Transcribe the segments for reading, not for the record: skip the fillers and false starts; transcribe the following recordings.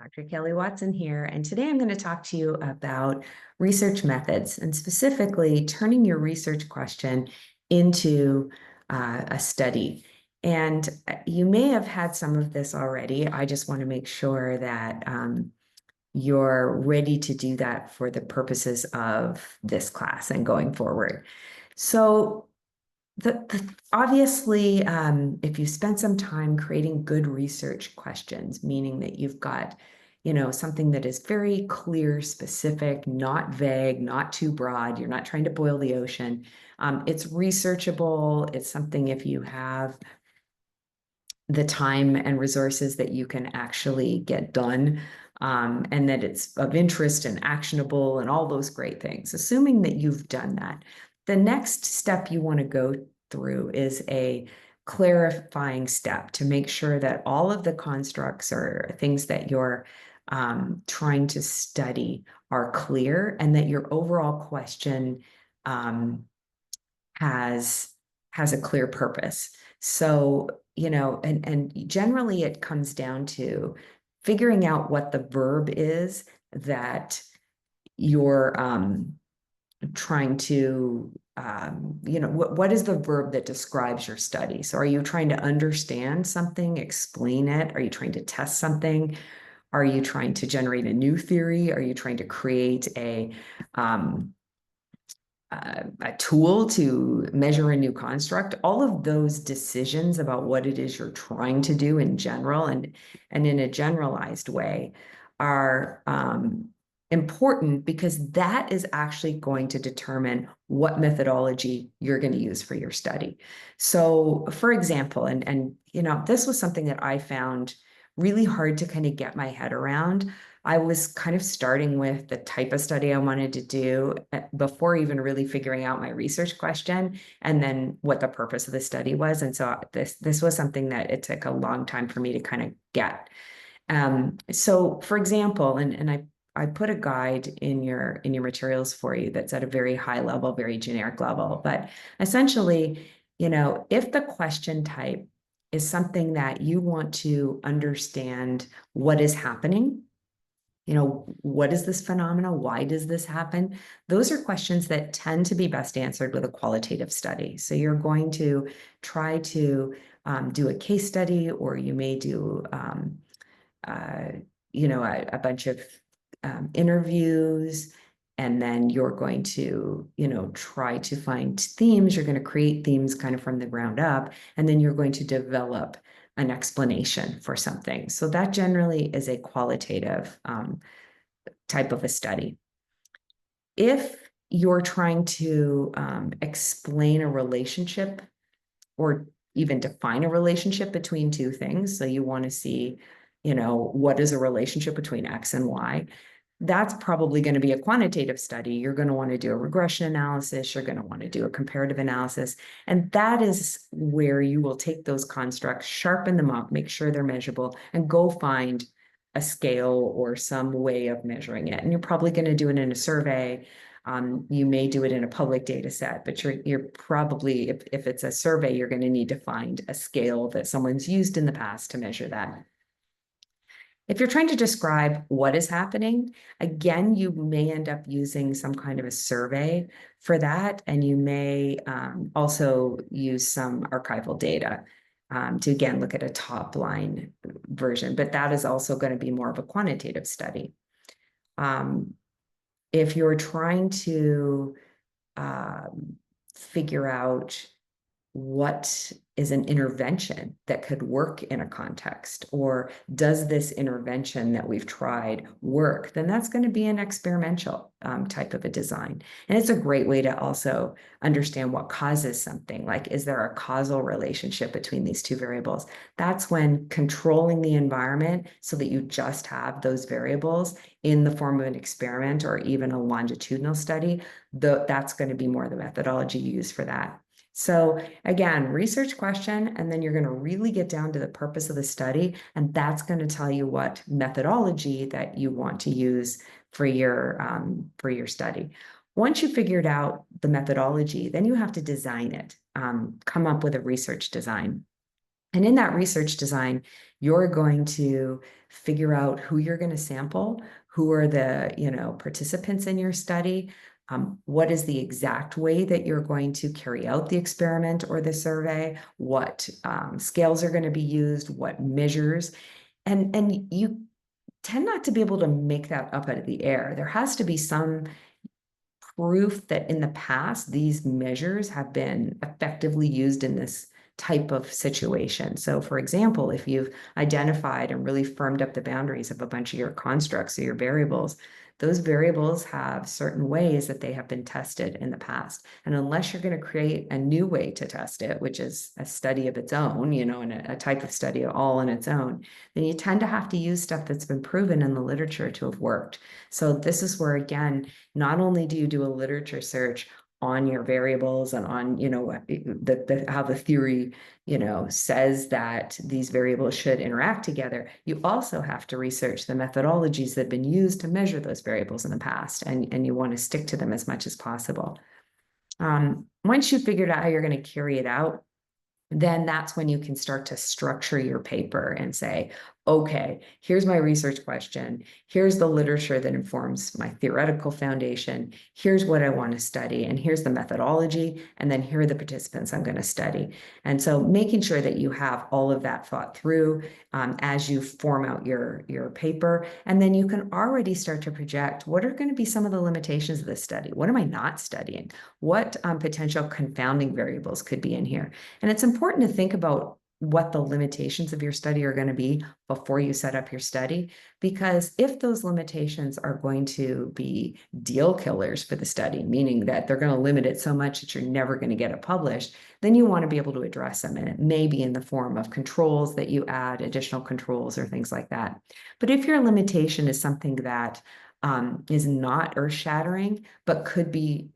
Dr. Kelly Watson here, and today I'm going to talk to you about research methods and specifically turning your research question into a study. And you may have had some of this already. I just want to make sure that you're ready to do that for the purposes of this class and going forward. So obviously, if you spend some time creating good research questions, meaning that you've got, something that is very clear, specific, not vague, not too broad, you're not trying to boil the ocean. It's researchable. It's something if you have the time and resources that you can actually get done, and that it's of interest and actionable and all those great things. Assuming that you've done that, the next step you want to go through is a clarifying step to make sure that all of the constructs or things that you're trying to study are clear and that your overall question has a clear purpose. So, and generally it comes down to figuring out what the verb is that you're trying to, what is the verb that describes your study? So are you trying to understand something, explain it? Are you trying to test something? Are you trying to generate a new theory? Are you trying to create a tool to measure a new construct? All of those decisions about what it is you're trying to do in general and in a generalized way are important because that is actually going to determine what methodology you're going to use for your study. So, for example, and this was something that I found really hard to kind of get my head around. I was kind of starting with the type of study I wanted to do before even really figuring out my research question and then what the purpose of the study was. And so this was something that it took a long time for me to kind of get. So for example, and I put a guide in your materials for you that's at a very high level, very generic level, but essentially, if the question type is something that you want to understand what is happening, what is this phenomenon? Why does this happen? Those are questions that tend to be best answered with a qualitative study. So you're going to try to do a case study, or you may do, a bunch of interviews, and then you're going to, try to find themes. You're going to create themes kind of from the ground up, and then you're going to develop an explanation for something. So that generally is a qualitative type of a study. If you're trying to explain a relationship or even define a relationship between two things, so you want to see, what is a relationship between X and Y, that's probably going to be a quantitative study. You're going to want to do a regression analysis. You're going to want to do a comparative analysis. And that is where you will take those constructs, sharpen them up, make sure they're measurable, and go find a scale or some way of measuring it. And you're probably going to do it in a survey. You may do it in a public data set, but you're probably, if it's a survey, you're going to need to find a scale that someone's used in the past to measure that. If you're trying to describe what is happening, again, you may end up using some kind of a survey for that, and you may also use some archival data to, again, look at a top line version, but that is also going to be more of a quantitative study. If you're trying to figure out what is an intervention that could work in a context, or does this intervention that we've tried work, then that's going to be an experimental type of a design. And it's a great way to also understand what causes something. Like, is there a causal relationship between these two variables? That's when controlling the environment so that you just have those variables in the form of an experiment or even a longitudinal study, that's going to be more the methodology used for that. So again, research question, and then you're going to really get down to the purpose of the study, and that's going to tell you what methodology that you want to use for your study. Once you figured out the methodology, then you have to design it, come up with a research design. And in that research design, You're going to figure out who you're going to sample, who are the, participants in your study, what is the exact way that you're going to carry out the experiment or the survey, what scales are going to be used, what measures, and you tend not to be able to make that up out of the air. There has to be some proof that in the past these measures have been effectively used in this type of situation. So for example, if you've identified and really firmed up the boundaries of a bunch of your constructs or your variables, those variables have certain ways that they have been tested in the past. And unless you're going to create a new way to test it, which is a study of its own, and a type of study all on its own, then you tend to have to use stuff that's been proven in the literature to have worked. So this is where, again, not only do you do a literature search on your variables and on, how the theory, says that these variables should interact together, you also have to research the methodologies that have been used to measure those variables in the past, and you want to stick to them as much as possible. Once you've figured out how you're going to carry it out, then that's when you can start to structure your paper and say, okay, here's my research question. Here's the literature that informs my theoretical foundation. Here's what I want to study. And here's the methodology. And then here are the participants I'm going to study. And so making sure that you have all of that thought through as you form out your paper. And then you can already start to project what are going to be some of the limitations of this study. What am I not studying? What potential confounding variables could be in here? And it's important to think about what the limitations of your study are going to be before you set up your study, because if those limitations are going to be deal killers for the study, meaning that they're going to limit it so much that you're never going to get it published, then you want to be able to address them. And it may be in the form of controls that you add, additional controls or things like that. But if your limitation is something that is not earth-shattering, but could be,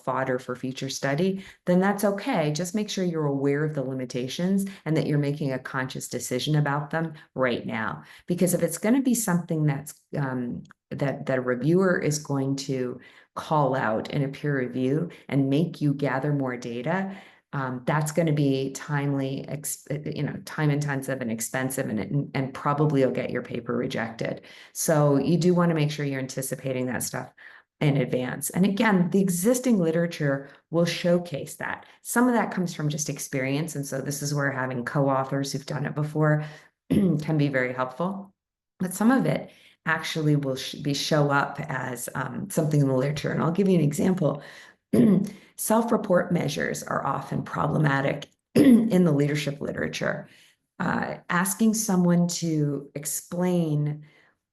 fodder for future study, then that's okay. Just make sure you're aware of the limitations and that you're making a conscious decision about them right now. Because if it's going to be something that's that a reviewer is going to call out in a peer review and make you gather more data, that's going to be timely, time intensive and expensive, and probably you'll get your paper rejected. So you do want to make sure you're anticipating that stuff in advance. And again, the existing literature will showcase that. Some of that comes from just experience. And so this is where having co-authors who've done it before can be very helpful. But some of it actually will show up as something in the literature. And I'll give you an example. Self-report measures are often problematic in the leadership literature. Asking someone to explain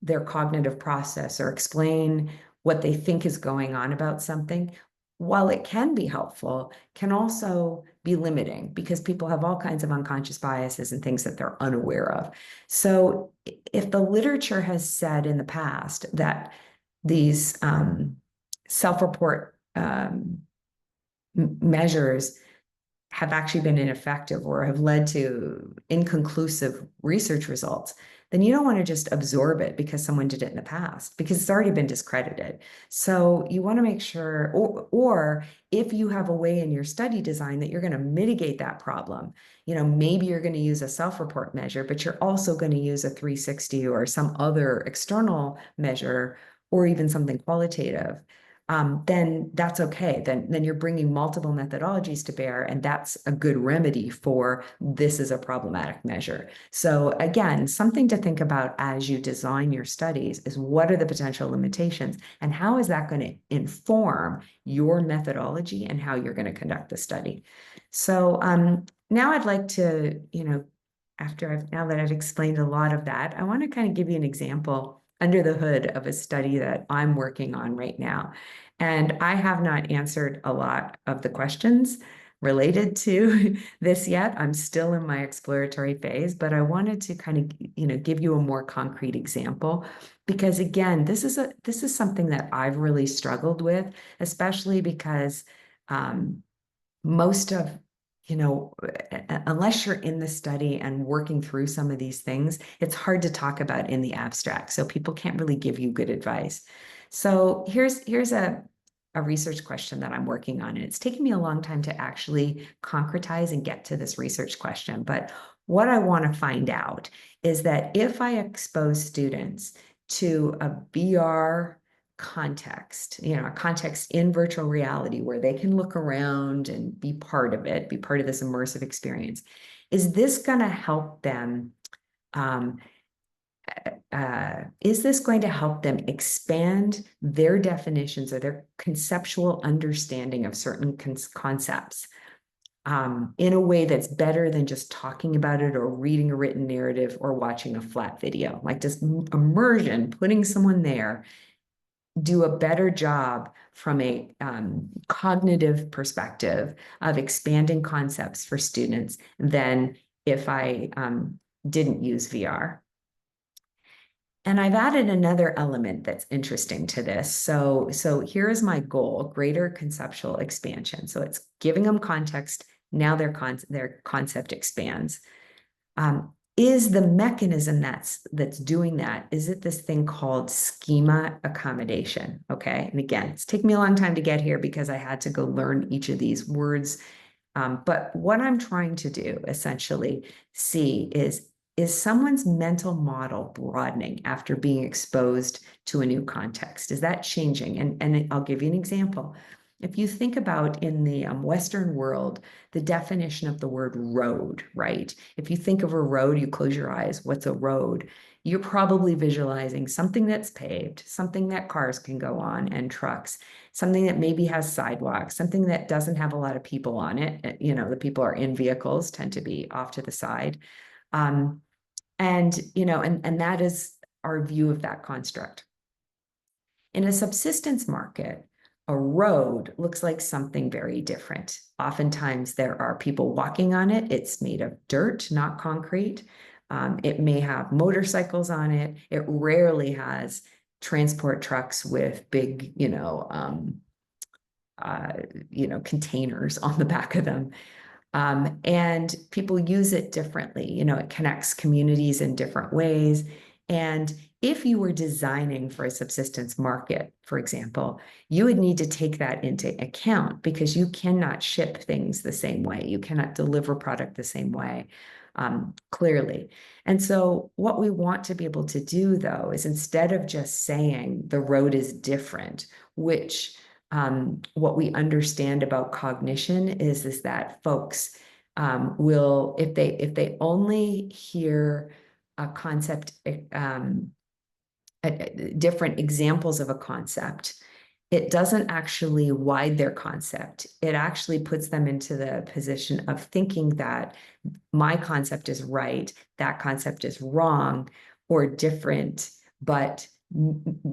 their cognitive process or explain what they think is going on about something, while it can be helpful, can also be limiting because people have all kinds of unconscious biases and things that they're unaware of. So if the literature has said in the past that these self-report measures have actually been ineffective or have led to inconclusive research results, then you don't want to just absorb it because someone did it in the past, because it's already been discredited. So you want to make sure, or if you have a way in your study design that you're going to mitigate that problem, maybe you're going to use a self-report measure, but you're also going to use a 360 or some other external measure, or even something qualitative. Then that's okay. Then you're bringing multiple methodologies to bear, and that's a good remedy for this is a problematic measure. So again, something to think about as you design your studies is what are the potential limitations and how is that going to inform your methodology and how you're going to conduct the study. So now I'd like to, now that I've explained a lot of that, I want to kind of give you an example under the hood of a study that I'm working on right now. And I have not answered a lot of the questions related to this yet. I'm still in my exploratory phase, but I wanted to kind of, give you a more concrete example, because again, this is something that I've really struggled with, especially because most of, unless you're in the study and working through some of these things, it's hard to talk about in the abstract. So people can't really give you good advice. So here's a research question that I'm working on. And it's taken me a long time to actually concretize and get to this research question. But what I want to find out is that if I expose students to a VR context, a context in virtual reality where they can look around and be part of it, be part of this immersive experience, is this going to help them? Is this going to help them expand their definitions or their conceptual understanding of certain concepts in a way that's better than just talking about it or reading a written narrative or watching a flat video? Like, does immersion, putting someone there, do a better job from a cognitive perspective of expanding concepts for students than if I didn't use VR? And I've added another element that's interesting to this. So here is my goal: greater conceptual expansion. So it's giving them context. Now their concept expands. Is the mechanism that's doing that, is it this thing called schema accommodation? Okay. And again, it's taken me a long time to get here because I had to go learn each of these words. But what I'm trying to do essentially see is someone's mental model broadening after being exposed to a new context? Is that changing? And I'll give you an example. If you think about in the Western world, the definition of the word road, right? If you think of a road, you close your eyes. What's a road? You're probably visualizing something that's paved, something that cars can go on and trucks, something that maybe has sidewalks, something that doesn't have a lot of people on it. The people are in vehicles, tend to be off to the side. And that is our view of that construct. In a subsistence market, a road looks like something very different. Oftentimes there are people walking on it. It's made of dirt, not concrete. It may have motorcycles on it. It rarely has transport trucks with big, containers on the back of them. And people use it differently. It connects communities in different ways. And if you were designing for a subsistence market, for example, you would need to take that into account because you cannot ship things the same way. You cannot deliver product the same way, clearly. And so what we want to be able to do, though, is instead of just saying the road is different, which what we understand about cognition is that folks will, if they only hear a concept, different examples of a concept, it doesn't actually widen their concept. It actually puts them into the position of thinking that my concept is right, that concept is wrong or different, but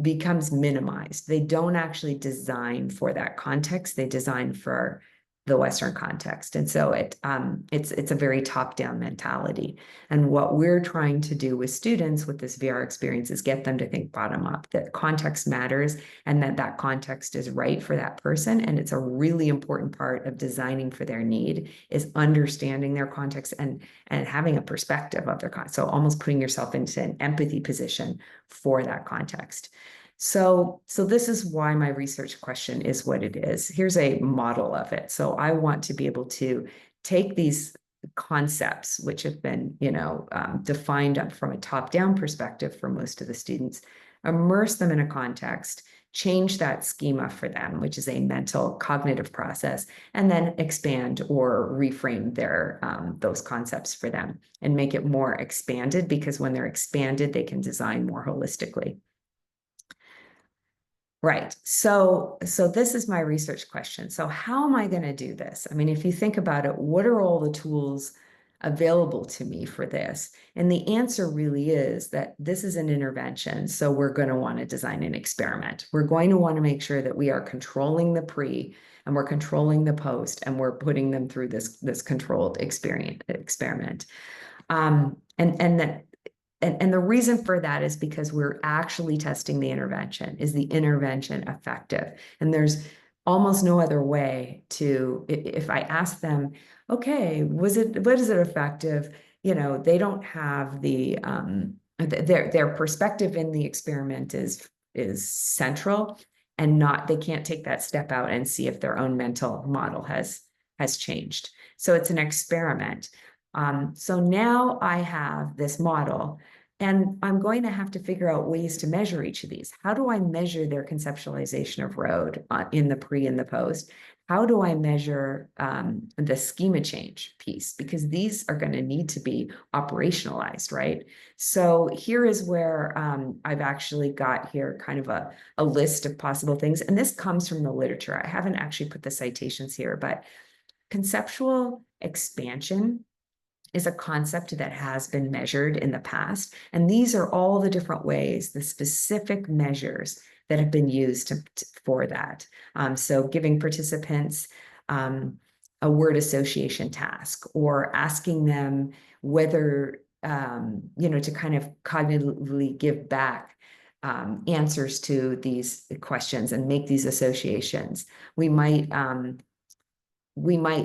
becomes minimized. They don't actually design for that context. They design for the Western context. And so it's a very top-down mentality. And what we're trying to do with students with this VR experience is get them to think bottom up, that context matters and that context is right for that person. And it's a really important part of designing for their need is understanding their context and having a perspective of their context. So almost putting yourself into an empathy position for that context. So this is why my research question is what it is. Here's a model of it. So I want to be able to take these concepts, which have been, defined from a top-down perspective for most of the students, immerse them in a context, change that schema for them, which is a mental cognitive process, and then expand or reframe those concepts for them and make it more expanded, because when they're expanded, they can design more holistically. Right. So this is my research question. So how am I going to do this? I mean, if you think about it, what are all the tools available to me for this? And the answer really is that this is an intervention. So we're going to want to design an experiment. We're going to want to make sure that we are controlling the pre and we're controlling the post and we're putting them through this controlled experiment. And the reason for that is because we're actually testing the intervention. Is the intervention effective? And there's almost no other way to, if I ask them, okay, what is it effective? They don't have their perspective in the experiment is central and they can't take that step out and see if their own mental model has changed. So it's an experiment. So now I have this model, and I'm going to have to figure out ways to measure each of these. How do I measure their conceptualization of road in the pre and the post? How do I measure the schema change piece? Because these are going to need to be operationalized, right? So here is where I've actually got here kind of a list of possible things. And this comes from the literature. I haven't actually put the citations here, but conceptual expansion is a concept that has been measured in the past. And these are all the different ways, the specific measures that have been used for that. So giving participants a word association task, or asking them whether, to kind of cognitively give back answers to these questions and make these associations. We might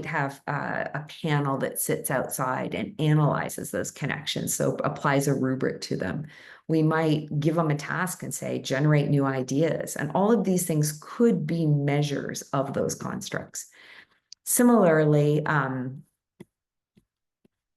have a panel that sits outside and analyzes those connections, so applies a rubric to them. We might give them a task and say, generate new ideas. And all of these things could be measures of those constructs. Similarly,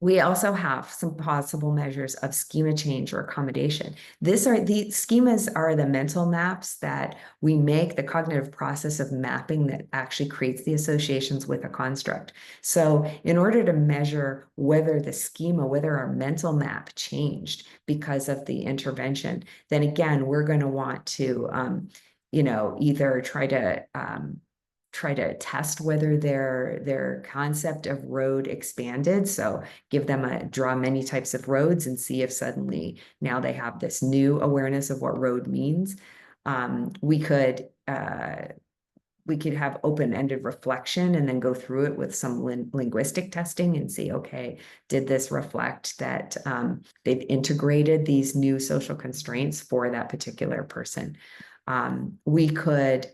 we also have some possible measures of schema change or accommodation. The schemas are the mental maps that we make, the cognitive process of mapping that actually creates the associations with a construct. So in order to measure whether the schema, whether our mental map changed because of the intervention, then again, we're going to want to, either try to test whether their concept of road expanded. So give them draw many types of roads and see if suddenly now they have this new awareness of what road means. We could have open-ended reflection and then go through it with some linguistic testing and see, okay, did this reflect that they've integrated these new social constraints for that particular person? We could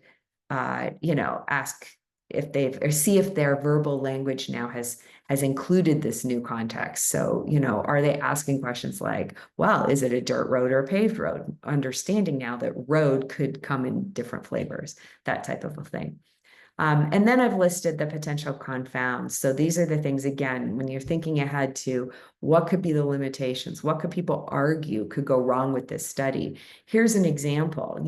ask if or see if their verbal language now has included this new context. So, are they asking questions like, well, is it a dirt road or a paved road? Understanding now that road could come in different flavors, that type of a thing. And then I've listed the potential confounds. So these are the things, again, when you're thinking ahead to what could be the limitations, what could people argue could go wrong with this study? Here's an example.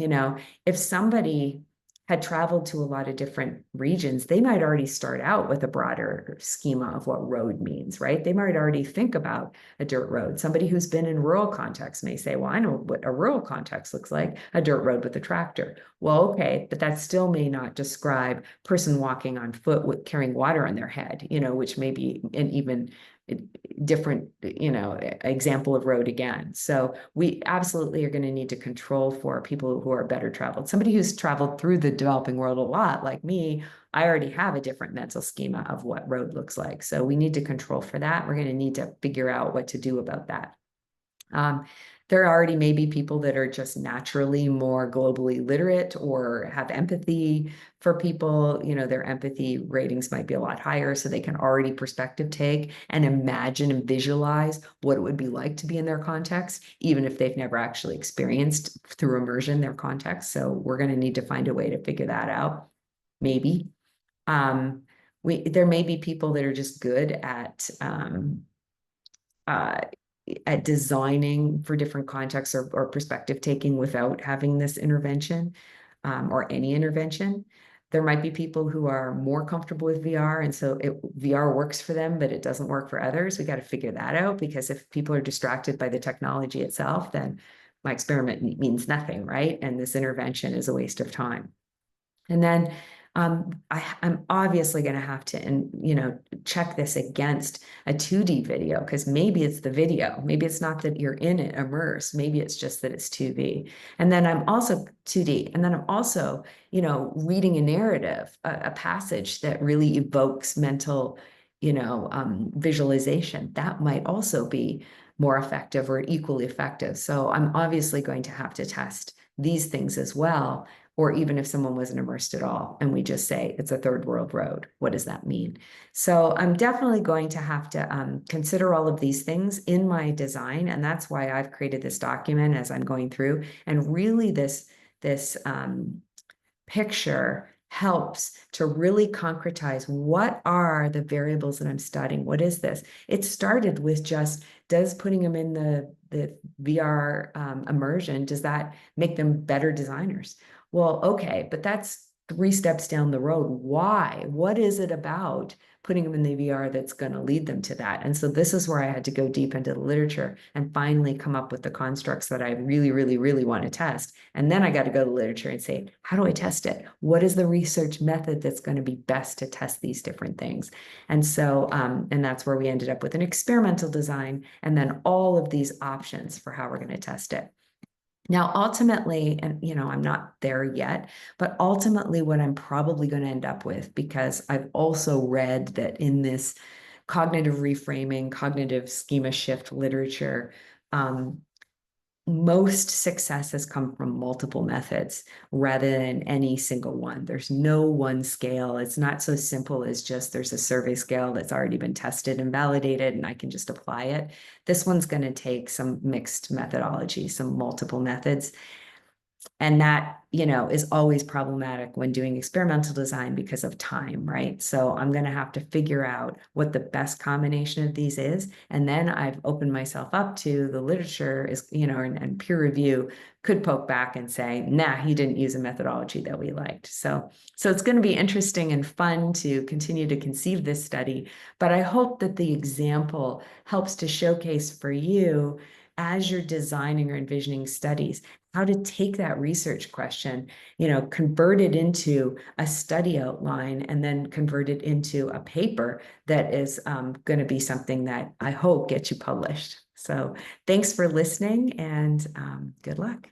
If somebody had traveled to a lot of different regions, they might already start out with a broader schema of what road means, right? They might already think about a dirt road. Somebody who's been in rural context may say, well, I know what a rural context looks like, a dirt road with a tractor. Well, okay, but that still may not describe person walking on foot with carrying water on their head, which may be an even different, example of road again. So we absolutely are going to need to control for people who are better traveled. Somebody who's traveled through the developing world a lot, like me, I already have a different mental schema of what road looks like. So we need to control for that. We're going to need to figure out what to do about that. There already may be people that are just naturally more globally literate or have empathy for people. Their empathy ratings might be a lot higher, so they can already perspective take and imagine and visualize what it would be like to be in their context, even if they've never actually experienced through immersion their context. So we're going to need to find a way to figure that out, maybe. There may be people that are just good at designing for different contexts or perspective taking without having this intervention or any intervention. There might be people who are more comfortable with VR, and so VR works for them, but it doesn't work for others. We got to figure that out, because if people are distracted by the technology itself, then my experiment means nothing, right? And this intervention is a waste of time. And then I'm obviously going to have to, check this against a 2D video, because maybe it's the video. Maybe it's not that you're in it immersed. Maybe it's just that it's 2D. And then I'm also 2D. And then I'm also, reading a narrative, a passage that really evokes mental, visualization. That might also be more effective or equally effective. So I'm obviously going to have to test these things as well. Or even if someone wasn't immersed at all and we just say it's a third world road, what does that mean? So I'm definitely going to have to consider all of these things in my design. And that's why I've created this document as I'm going through. And really this picture helps to really concretize what are the variables that I'm studying. What is this? It started with just, does putting them in the VR immersion, does that make them better designers? Well, okay, but that's 3 steps down the road. Why? What is it about putting them in the VR that's going to lead them to that? And so this is where I had to go deep into the literature and finally come up with the constructs that I really, really, really want to test. And then I got to go to the literature and say, how do I test it? What is the research method that's going to be best to test these different things? And so, and that's where we ended up with an experimental design and then all of these options for how we're going to test it. Now, ultimately, and I'm not there yet, but ultimately, what I'm probably going to end up with, because I've also read that in this cognitive reframing, cognitive schema shift literature, most success has come from multiple methods rather than any single one. There's no one scale. It's not so simple as just there's a survey scale that's already been tested and validated and I can just apply it. This one's going to take some mixed methodology, some multiple methods. And that, is always problematic when doing experimental design because of time, right? So I'm going to have to figure out what the best combination of these is. And then I've opened myself up to the literature is, and peer review could poke back and say, nah, he didn't use a methodology that we liked. So it's going to be interesting and fun to continue to conceive this study. But I hope that the example helps to showcase for you as you're designing or envisioning studies, how to take that research question, convert it into a study outline and then convert it into a paper that is going to be something that I hope gets you published. So thanks for listening and good luck.